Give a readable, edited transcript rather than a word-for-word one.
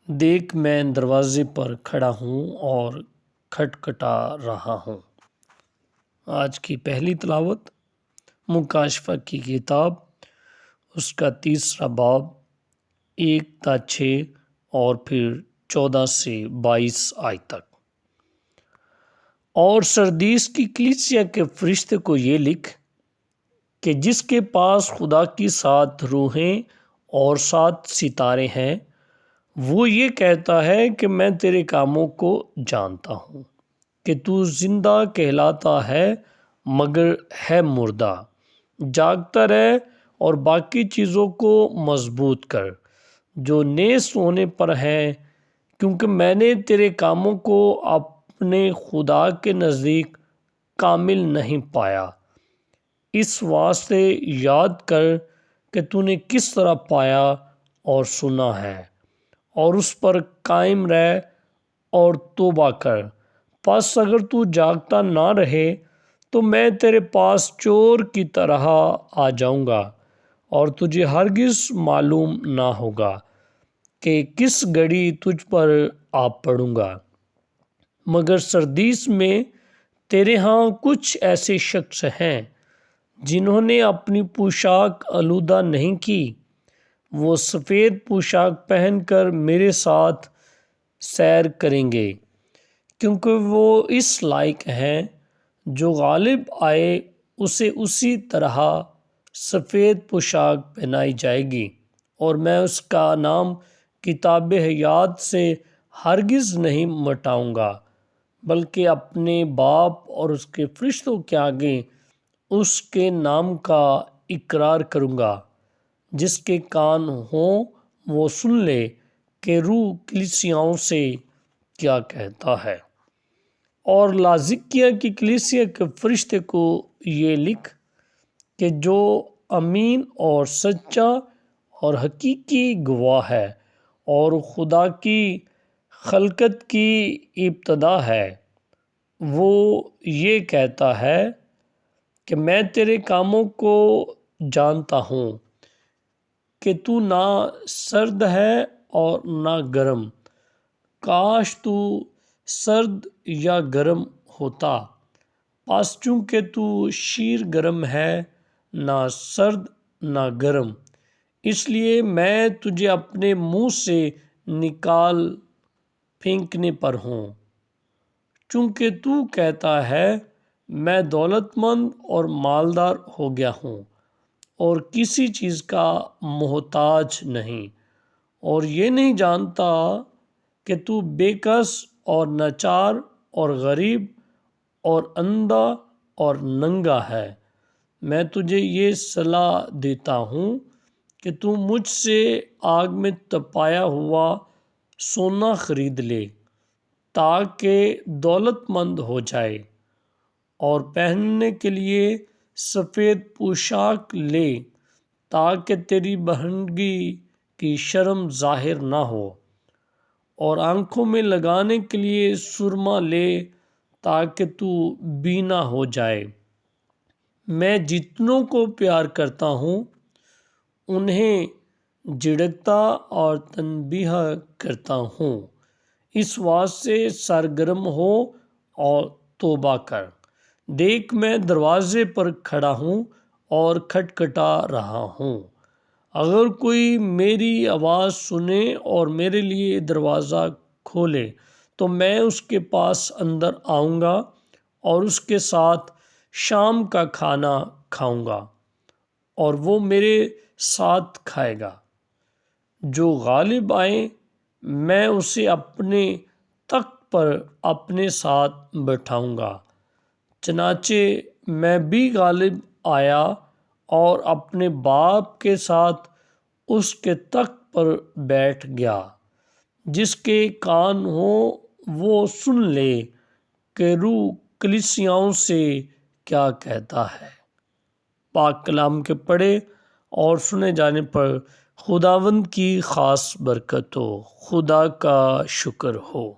دیکھ میں دروازے پر کھڑا ہوں اور کھٹکھٹا رہا ہوں۔ آج کی پہلی تلاوت مکاشفہ کی کتاب، اس کا 3 باب 1 تا 6 اور پھر 14 سے 22 آیت تک۔ اور سردیس کی کلیسیا کے فرشتے کو یہ لکھ کہ جس کے پاس خدا کی 7 روحیں اور 7 ستارے ہیں، وہ یہ کہتا ہے کہ میں تیرے کاموں کو جانتا ہوں کہ تو زندہ کہلاتا ہے مگر ہے مردہ۔ جاگتا رہ اور باقی چیزوں کو مضبوط کر جو نیست ہونے پر ہیں، کیونکہ میں نے تیرے کاموں کو اپنے خدا کے نزدیک کامل نہیں پایا۔ اس واسطے یاد کر کہ تو نے کس طرح پایا اور سنا ہے، اور اس پر قائم رہ اور توبہ کر۔ پس اگر تو جاگتا نہ رہے تو میں تیرے پاس چور کی طرح آ جاؤں گا، اور تجھے ہرگز معلوم نہ ہوگا کہ کس گھڑی تجھ پر آ پڑوں گا۔ مگر سردیس میں تیرے ہاں کچھ ایسے شخص ہیں جنہوں نے اپنی پوشاک آلودہ نہیں کی۔ وہ سفید پوشاک پہن کر میرے ساتھ سیر کریں گے، کیونکہ وہ اس لائق ہیں۔ جو غالب آئے اسے اسی طرح سفید پوشاک پہنائی جائے گی، اور میں اس کا نام کتاب حیات سے ہرگز نہیں مٹاؤں گا، بلکہ اپنے باپ اور اس کے فرشتوں کے آگے اس کے نام کا اقرار کروں گا۔ جس کے کان ہوں وہ سن لے کہ روح کلیسیاؤں سے کیا کہتا ہے۔ اور لاذقیہ کی کلیسیا کے فرشتے کو یہ لکھ کہ جو امین اور سچا اور حقیقی گواہ ہے اور خدا کی خلقت کی ابتدا ہے، وہ یہ کہتا ہے کہ میں تیرے کاموں کو جانتا ہوں کہ تو نہ سرد ہے اور نہ گرم۔ کاش تو سرد یا گرم ہوتا، پس چونکہ تو شیر گرم ہے، نہ سرد نہ گرم، اس لیے میں تجھے اپنے منہ سے نکال پھینکنے پر ہوں۔ چونکہ تو کہتا ہے میں دولت مند اور مالدار ہو گیا ہوں اور کسی چیز کا محتاج نہیں، اور یہ نہیں جانتا کہ تو بے کس اور ناچار اور غریب اور اندھا اور ننگا ہے۔ میں تجھے یہ صلاح دیتا ہوں کہ تو مجھ سے آگ میں تپایا ہوا سونا خرید لے، تاکہ دولت مند ہو جائے، اور پہننے کے لیے سفید پوشاک لے، تاکہ تیری بہنگی کی شرم ظاہر نہ ہو، اور آنکھوں میں لگانے کے لیے سرما لے، تاکہ تو بینا ہو جائے۔ میں جتنوں کو پیار کرتا ہوں انہیں جھڑکتا اور تنبیہ کرتا ہوں۔ اس واسطے سرگرم ہو اور توبہ کر۔ دیکھ میں دروازے پر کھڑا ہوں اور کھٹکھٹا رہا ہوں۔ اگر کوئی میری آواز سنے اور میرے لیے دروازہ کھولے تو میں اس کے پاس اندر آؤں گا اور اس کے ساتھ شام کا کھانا کھاؤں گا، اور وہ میرے ساتھ کھائے گا۔ جو غالب آئے میں اسے اپنے تخت پر اپنے ساتھ بٹھاؤں گا۔ چنانچہ میں بھی غالب آیا اور اپنے باپ کے ساتھ اس کے تخت پر بیٹھ گیا۔ جس کے کان ہوں وہ سن لے کہ روح کلیسیاؤں سے کیا کہتا ہے۔ پاک کلام کے پڑھے اور سنے جانے پر خداوند کی خاص برکت ہو۔ خدا کا شکر ہو۔